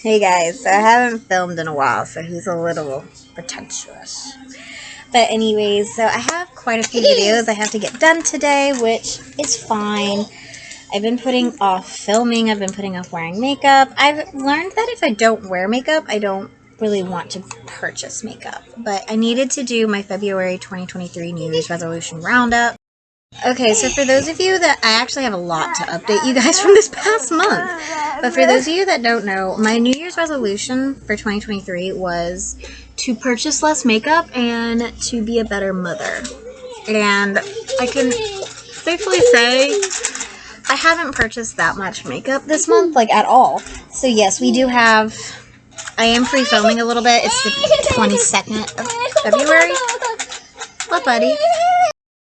Hey guys, so I haven't filmed in a while, so he's a little pretentious. But anyways, so I have quite a few videos I have to get done today, which is fine. I've been putting off filming, I've been putting off wearing makeup. I've learned that if I don't wear makeup, I don't really want to purchase makeup. But I needed to do my February 2023 New Year's resolution roundup. Okay, so for those of you that, I actually have a lot to update you guys from this past month. But for those of you that don't know, my New Year's resolution for 2023 was to purchase less makeup and to be a better mother. And I can safely say I haven't purchased that much makeup this month, like at all. So yes, we do have, I am pre-filming a little bit. It's the 22nd of February. What, buddy?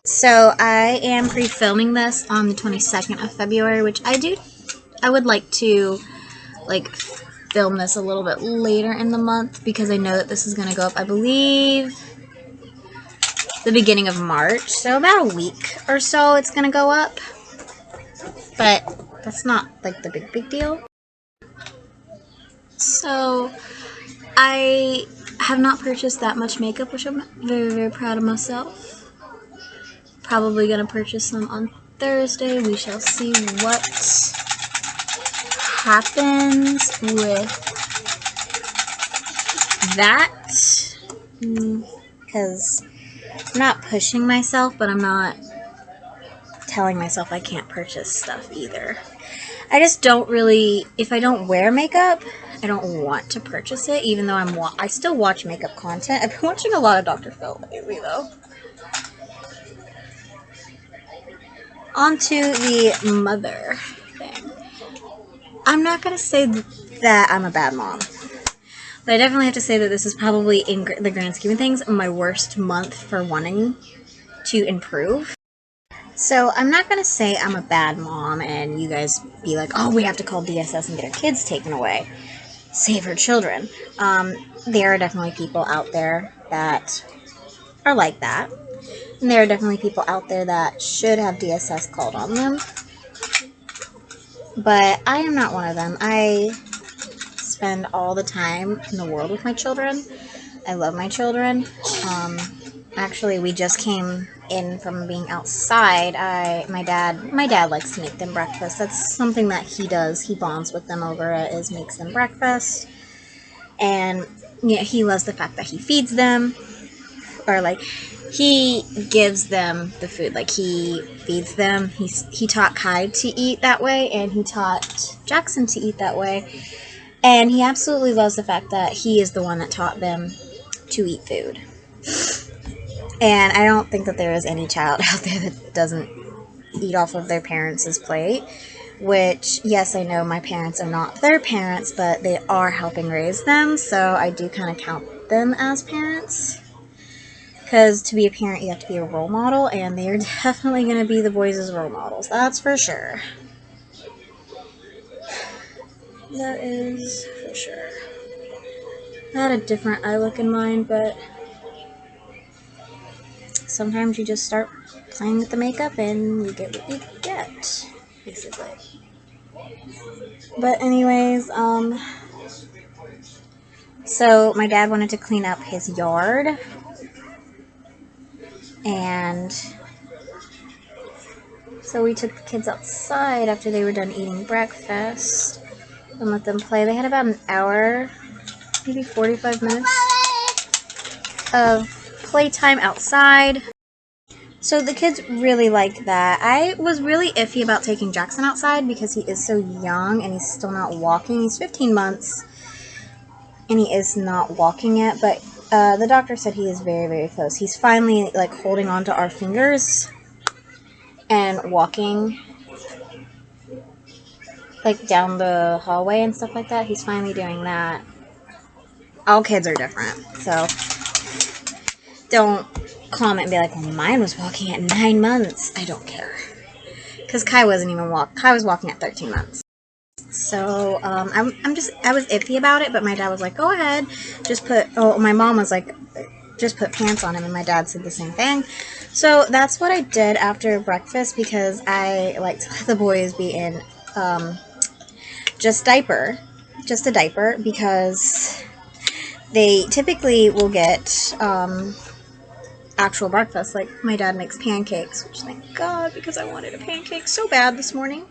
So I am pre-filming this on the 22nd of February, which I would like to film this a little bit later in the month because I know that this is going to go up, I believe, the beginning of March. So about a week or so it's going to go up. But that's not like the big deal. So I have not purchased that much makeup, which I'm very proud of myself. Probably going to purchase some on Thursday. We shall see what happens with that. Because I'm not pushing myself, but I'm not telling myself I can't purchase stuff either. I just don't really, if I don't wear makeup, I don't want to purchase it, even though I still watch makeup content. I've been watching a lot of Dr. Phil lately, though. On to the mother thing. I'm not going to say that I'm a bad mom. But I definitely have to say that this is probably, in the grand scheme of things, my worst month for wanting to improve. So I'm not going to say I'm a bad mom and you guys be like, oh, we have to call DSS and get our kids taken away. Save our children. There are definitely people out there that are like that. And there are definitely people out there that should have DSS called on them. But I am not one of them. I spend all the time in the world with my children. I love my children. Actually, we just came in from being outside. My dad likes to make them breakfast. That's something that he does. He bonds with them over it, is makes them breakfast. And yeah, he loves the fact that he feeds them, or he gives them the food. He feeds them. He taught Kai to eat that way, and he taught Jackson to eat that way. And he absolutely loves the fact that he is the one that taught them to eat food. And I don't think that there is any child out there that doesn't eat off of their parents' plate. Which, yes, I know my parents are not their parents, but they are helping raise them. So I do kind of count them as parents. Because to be a parent, you have to be a role model, and they're definitely going to be the boys' role models. That's for sure. That is for sure. I had a different eye look in mind, but sometimes you just start playing with the makeup and you get what you get, basically. But anyways, so my dad wanted to clean up his yard. And so we took the kids outside after they were done eating breakfast and let them play. They had about an hour, maybe 45 minutes of playtime outside. So the kids really liked that. I was really iffy about taking Jackson outside because he is so young and he's still not walking. He's 15 months and he is not walking yet, but the doctor said he is very close. He's finally holding on to our fingers and walking down the hallway and stuff like that. He's finally doing that. All kids are different, so don't comment and be like, well, mine was walking at 9 months. I don't care, because Kai wasn't even Kai was walking at 13 months. So I was iffy about it, but my dad was like, go ahead, my mom was like, just put pants on him, and my dad said the same thing. So that's what I did after breakfast, because I like to let the boys be in just diaper just a diaper, because they typically will get actual breakfast. Like, my dad makes pancakes, which thank God, because I wanted a pancake so bad this morning.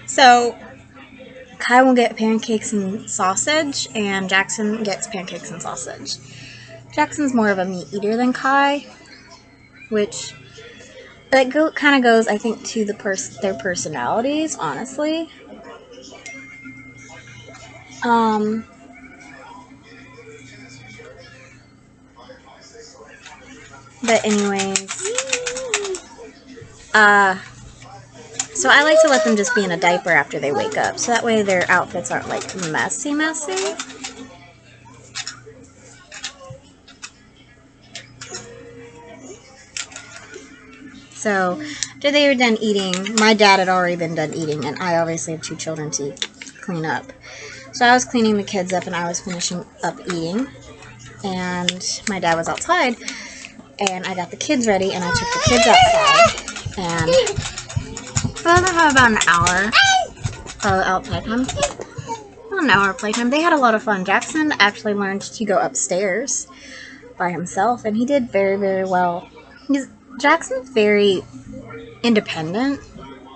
So Kai will get pancakes and sausage, and Jackson gets pancakes and sausage. Jackson's more of a meat eater than Kai, which kind of goes, I think, to their personalities, honestly. But anyways, so I like to let them just be in a diaper after they wake up, so that way their outfits aren't like messy. So after they were done eating, my dad had already been done eating, and I obviously have 2 children to clean up. So I was cleaning the kids up, and I was finishing up eating, and my dad was outside, and I got the kids ready, and I took the kids outside, and I have about an hour out playtime. An hour of playtime. They had a lot of fun. Jackson actually learned to go upstairs by himself, and he did very, very well. Jackson's very independent.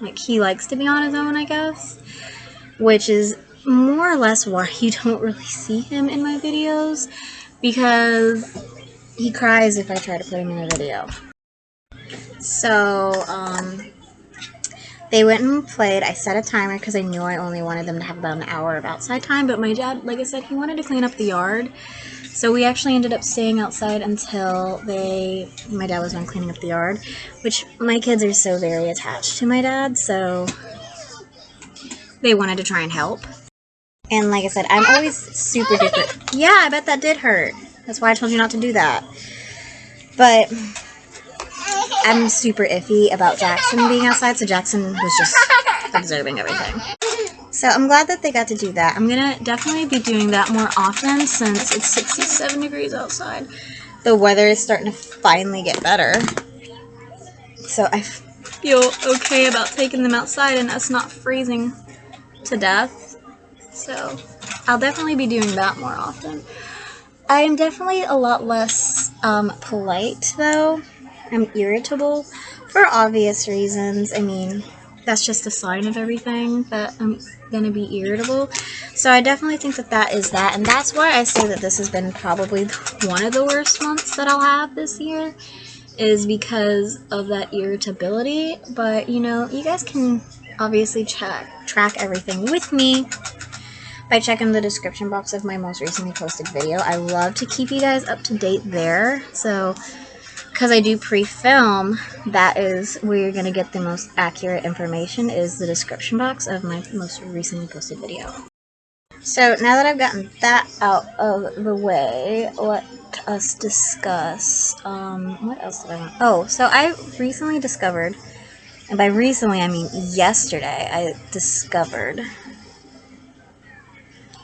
Like, he likes to be on his own, I guess, which is more or less why you don't really see him in my videos, because he cries if I try to put him in a video. So, they went and played. I set a timer because I knew I only wanted them to have about an hour of outside time, but my dad, like I said, he wanted to clean up the yard. So we actually ended up staying outside until my dad was done cleaning up the yard, which my kids are so very attached to my dad, so they wanted to try and help. And like I said, I'm always super different. Yeah, I bet that did hurt. That's why I told you not to do that. But I'm super iffy about Jackson being outside, so Jackson was just observing everything. So I'm glad that they got to do that. I'm going to definitely be doing that more often since it's 67 degrees outside. The weather is starting to finally get better. So I feel okay about taking them outside and us not freezing to death. So I'll definitely be doing that more often. I am definitely a lot less polite, though. I'm irritable for obvious reasons. I mean, that's just a sign of everything, that I'm gonna be irritable. So I definitely think that is that, and that's why I say that this has been probably one of the worst months that I'll have this year, is because of that irritability. But, you know, you guys can obviously track everything with me by checking the description box of my most recently posted video. I love to keep you guys up to date there, so because I do pre-film, that is where you're going to get the most accurate information, is the description box of my most recently posted video. So now that I've gotten that out of the way, let us discuss, what else did I want? Oh, so I recently discovered, and by recently I mean yesterday, I discovered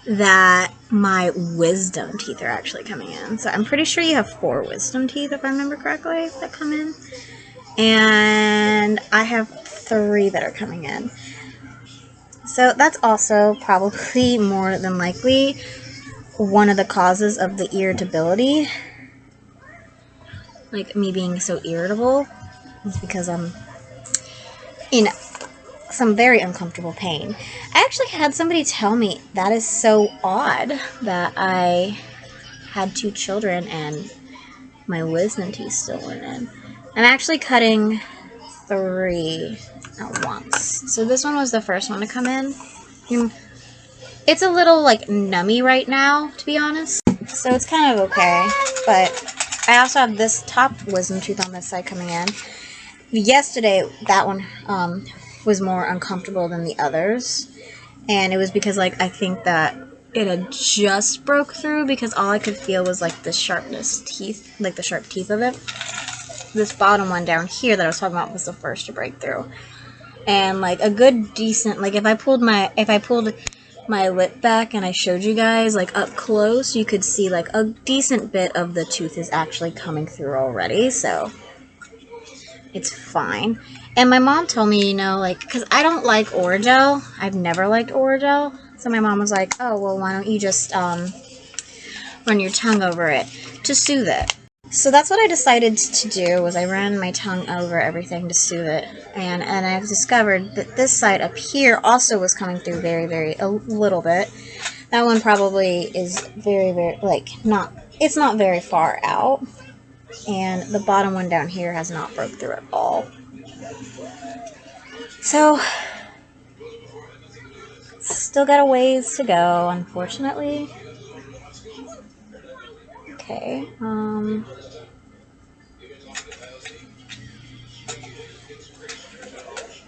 that my wisdom teeth are actually coming in. So I'm pretty sure you have 4 wisdom teeth, if I remember correctly, that come in. And I have 3 that are coming in. So that's also probably more than likely one of the causes of the irritability. Like, me being so irritable is because I'm in some very uncomfortable pain. I actually had somebody tell me that is so odd that I had 2 children and my wisdom teeth still weren't in. I'm actually cutting 3 at once. So this one was the first one to come in. It's a little like nummy right now, to be honest. So it's kind of okay. But I also have this top wisdom tooth on this side coming in. Yesterday, that one was more uncomfortable than the others, and it was because, like, I think that it had just broke through, because all I could feel was like the sharp teeth of it. This bottom one down here that I was talking about was the first to break through, and like a good decent, like if I pulled my lip back and I showed you guys like up close, you could see like a decent bit of the tooth is actually coming through already, so it's fine. And my mom told me, you know, like, because I don't like Orajel. I've never liked Orajel. So my mom was like, oh, well, why don't you just run your tongue over it to soothe it. So that's what I decided to do, was I ran my tongue over everything to soothe it. And I've discovered that this side up here also was coming through a little bit. That one probably is very, like, it's not very far out. And the bottom one down here has not broke through at all. So, still got a ways to go, unfortunately. Okay,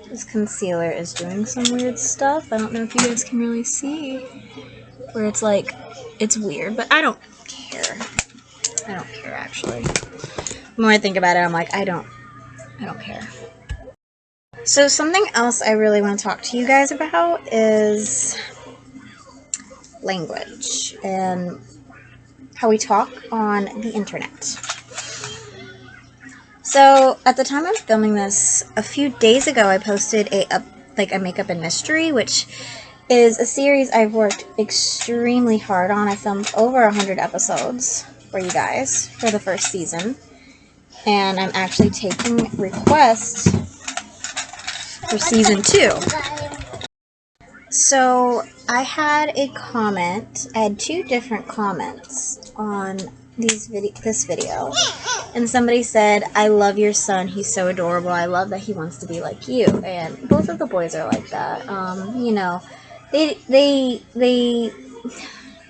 this concealer is doing some weird stuff. I don't know if you guys can really see, where it's like, it's weird, but I don't care. I don't care, actually. The more I think about it, I'm like, I don't care. So something else I really want to talk to you guys about is language and how we talk on the internet. So at the time I'm filming this, a few days ago I posted a makeup and mystery, which is a series I've worked extremely hard on. I filmed over 100 episodes for you guys for the first season, and I'm actually taking requests for season 2. So I had a comment. I had 2 different comments on this video, and somebody said, "I love your son. He's so adorable. I love that he wants to be like you." And both of the boys are like that. You know, they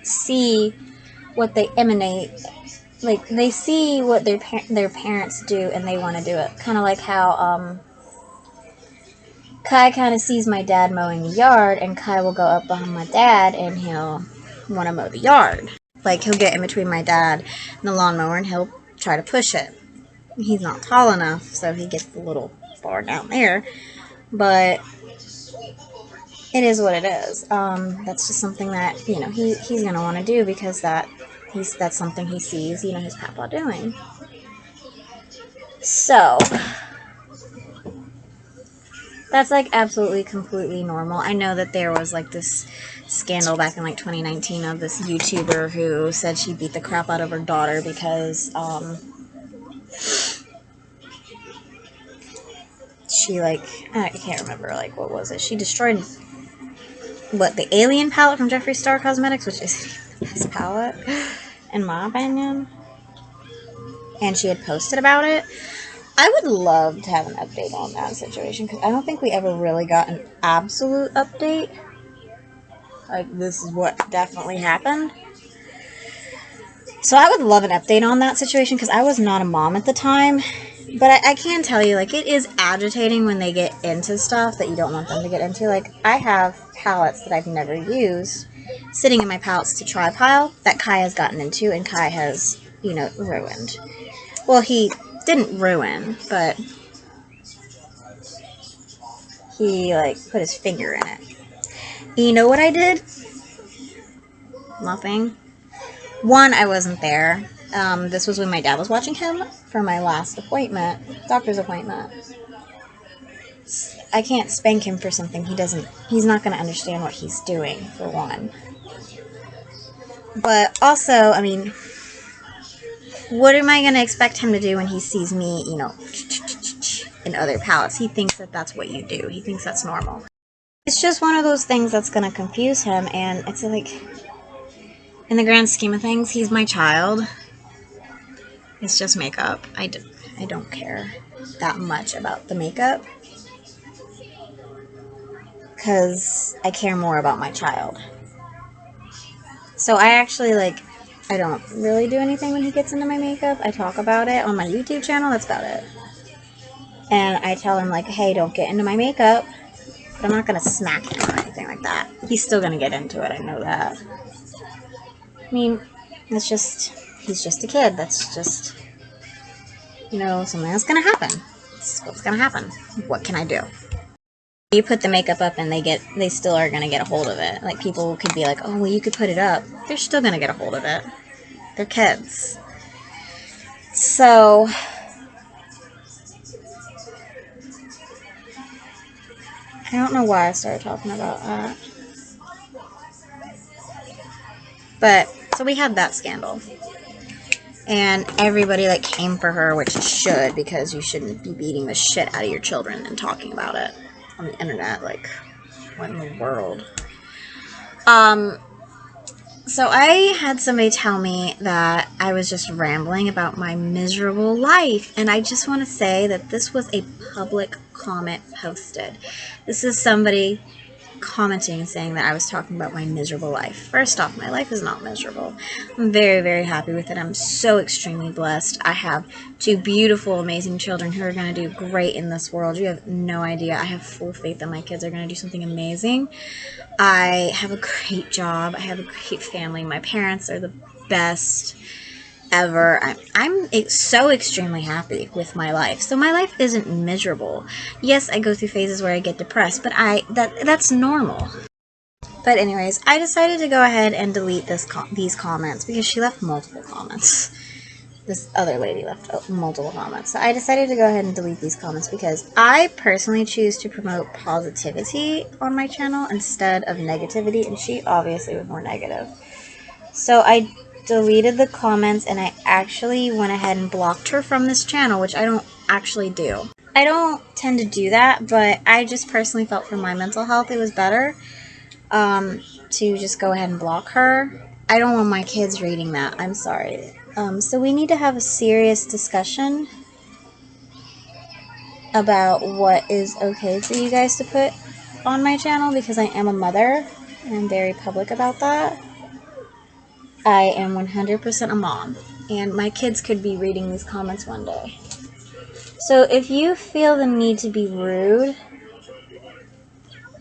see what they emanate. Like, they see what their parents do, and they want to do it. Kind of like how Kai kind of sees my dad mowing the yard, and Kai will go up behind my dad, and he'll want to mow the yard. Like, he'll get in between my dad and the lawnmower, and he'll try to push it. He's not tall enough, so he gets a little far down there. But it is what it is. That's just something that, you know, he's going to want to do, because that's something he sees, you know, his papa doing. So that's like absolutely, completely normal. I know that there was like this scandal back in like 2019 of this YouTuber who said she beat the crap out of her daughter because she, like, I can't remember, like, what was it? She destroyed the Alien palette from Jeffree Star Cosmetics, which is the best palette in my opinion. And she had posted about it. I would love to have an update on that situation, because I don't think we ever really got an absolute update. Like, this is what definitely happened. So I would love an update on that situation, because I was not a mom at the time. But I can tell you, like, it is agitating when they get into stuff that you don't want them to get into. Like, I have palettes that I've never used sitting in my palettes to try pile that Kai has gotten into, and Kai has, you know, ruined. Well, he didn't ruin, but he, like, put his finger in it. You know what I did? Nothing. One, I wasn't there. This was when my dad was watching him for my last appointment, doctor's appointment. I can't spank him for something he's not going to understand what he's doing, for one. But also, I mean, what am I going to expect him to do when he sees me, you know, in other palettes? He thinks that that's what you do. He thinks that's normal. It's just one of those things that's going to confuse him, and it's like, in the grand scheme of things, he's my child. It's just makeup. I don't care that much about the makeup, because I care more about my child. So I actually, like, I don't really do anything when he gets into my makeup. I talk about it on my YouTube channel. That's about it. And I tell him, like, hey, don't get into my makeup. But I'm not going to smack him or anything like that. He's still going to get into it. I know that. I mean, it's just, he's just a kid. That's just, you know, something that's going to happen. It's what's going to happen. What can I do? You put the makeup up and they still are going to get a hold of it. Like, people could be like, oh, well, you could put it up. They're still going to get a hold of it. They're kids. So, I don't know why I started talking about that. But, so we had that scandal. And everybody like came for her, which should, because you shouldn't be beating the shit out of your children and talking about it on the internet. Like, what in the world? So I had somebody tell me that I was just rambling about my miserable life, and I just want to say that this was a public comment posted. This is somebody commenting and saying that I was talking about my miserable life. First off, my life is not miserable. I'm very, very happy with it. I'm so extremely blessed. I have 2 beautiful, amazing children who are going to do great in this world. You have no idea. I have full faith that my kids are going to do something amazing. I have a great job. I have a great family. My parents are the best ever. I'm so extremely happy with my life. So my life isn't miserable. Yes, I go through phases where I get depressed, but that's normal. But anyways, I decided to go ahead and delete these comments because she left multiple comments. This other lady left multiple comments. So I decided to go ahead and delete these comments because I personally choose to promote positivity on my channel instead of negativity, and she obviously was more negative. So I deleted the comments, and I actually went ahead and blocked her from this channel, which I don't actually do. I don't tend to do that, but I just personally felt for my mental health it was better to just go ahead and block her. I don't want my kids reading that. I'm sorry. So we need to have a serious discussion about what is okay for you guys to put on my channel, because I am a mother and I'm very public about that. I am 100% a mom, and my kids could be reading these comments one day. So if you feel the need to be rude,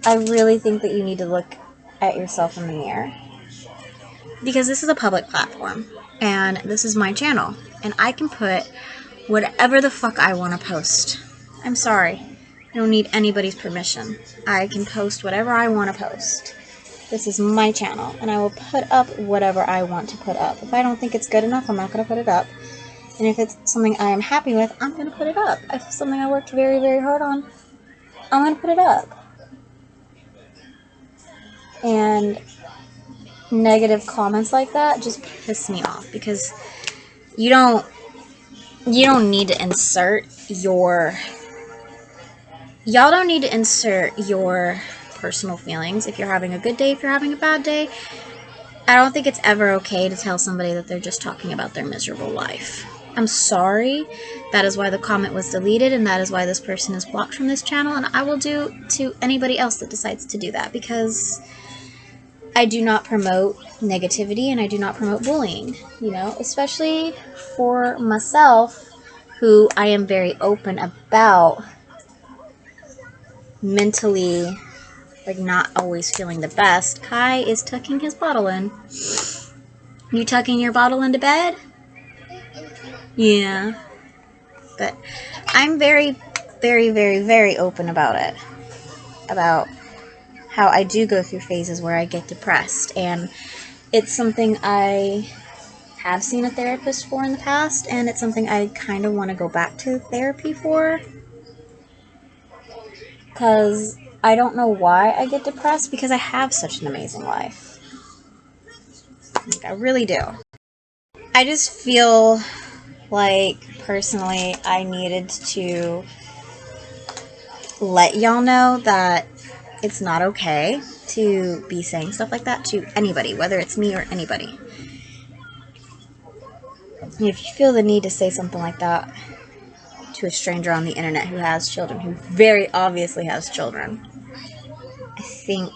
I really think that you need to look at yourself in the mirror. Because this is a public platform, and this is my channel, and I can put whatever the fuck I want to post. I'm sorry. I don't need anybody's permission. I can post whatever I want to post. This is my channel, and I will put up whatever I want to put up. If I don't think it's good enough, I'm not going to put it up. And if it's something I am happy with, I'm going to put it up. If it's something I worked very, very hard on, I'm going to put it up. And negative comments like that just piss me off, because you don't need to insert your... Y'all don't need to insert your personal feelings if you're having a good day, if you're having a bad day. I don't think it's ever okay to tell somebody that they're just talking about their miserable life. I'm sorry. That is why the comment was deleted, and that is why this person is blocked from this channel, and I will do to anybody else that decides to do that, because I do not promote negativity and I do not promote bullying, you know, especially for myself, who I am very open about mentally, like, not always feeling the best. Kai is tucking his bottle in. You tucking your bottle into bed? Yeah. But I'm very, very, very, very open about it. About how I do go through phases where I get depressed. And it's something I have seen a therapist for in the past. And it's something I kind of want to go back to therapy for. Because I don't know why I get depressed, because I have such an amazing life. Like, I really do. I just feel like, personally, I needed to let y'all know that it's not okay to be saying stuff like that to anybody, whether it's me or anybody. And if you feel the need to say something like that to a stranger on the internet who has children, who very obviously has children, I think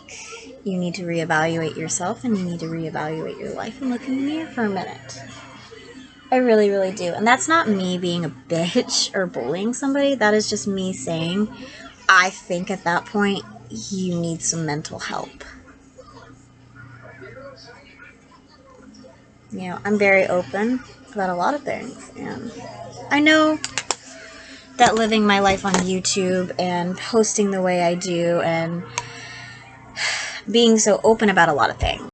you need to reevaluate yourself, and you need to reevaluate your life and look in the mirror for a minute. I really, really do. And that's not me being a bitch or bullying somebody. That is just me saying, I think at that point, you need some mental help. You know, I'm very open about a lot of things. And I know that living my life on YouTube and posting the way I do and being so open about a lot of things,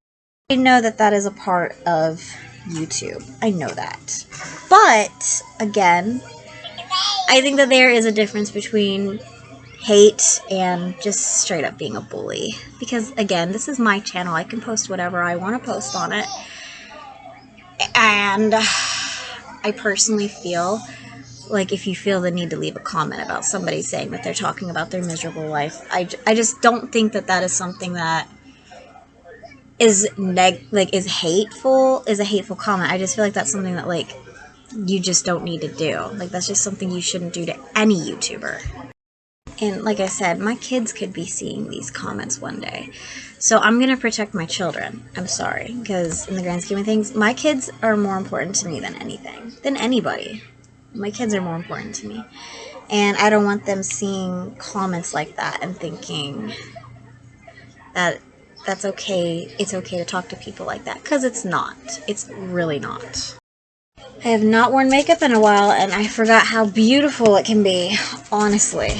I know that that is a part of YouTube. I know that. But, again, I think that there is a difference between hate and just straight up being a bully. Because, again, this is my channel. I can post whatever I want to post on it. And I personally feel like if you feel the need to leave a comment about somebody saying that they're talking about their miserable life, I just don't think that that is something that is is hateful, is a hateful comment. I just feel like that's something that like you just don't need to do. Like that's just something you shouldn't do to any YouTuber. And like I said, my kids could be seeing these comments one day. So I'm going to protect my children. I'm sorry, because in the grand scheme of things, my kids are more important to me than anything, than anybody. My kids are more important to me. And I don't want them seeing comments like that and thinking that that's okay. It's okay to talk to people like that, because it's not. It's really not. I have not worn makeup in a while, and I forgot how beautiful it can be, honestly.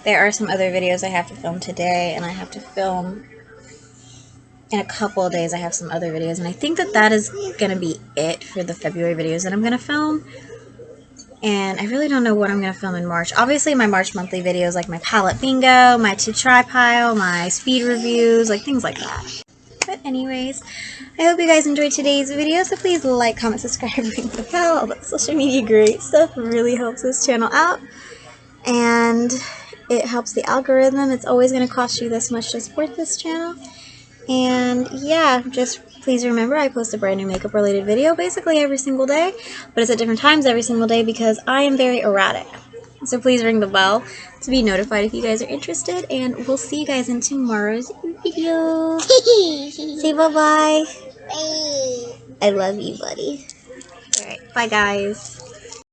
There are some other videos I have to film today, and I have to film in a couple of days. I have some other videos, and I think that that is going to be it for the February videos that I'm going to film. And I really don't know what I'm going to film in March. Obviously, my March monthly videos, like my palette bingo, my to try pile, my speed reviews, like things like that. But anyways, I hope you guys enjoyed today's video, so please like, comment, subscribe, ring the bell, all that social media great stuff. It really helps this channel out. And it helps the algorithm. It's always going to cost you this much to support this channel. And yeah, just please remember I post a brand new makeup related video basically every single day, but it's at different times every single day because I am very erratic. So please ring the bell to be notified if you guys are interested, and we'll see you guys in tomorrow's video. Say bye-bye. I love you, buddy. Alright, bye guys.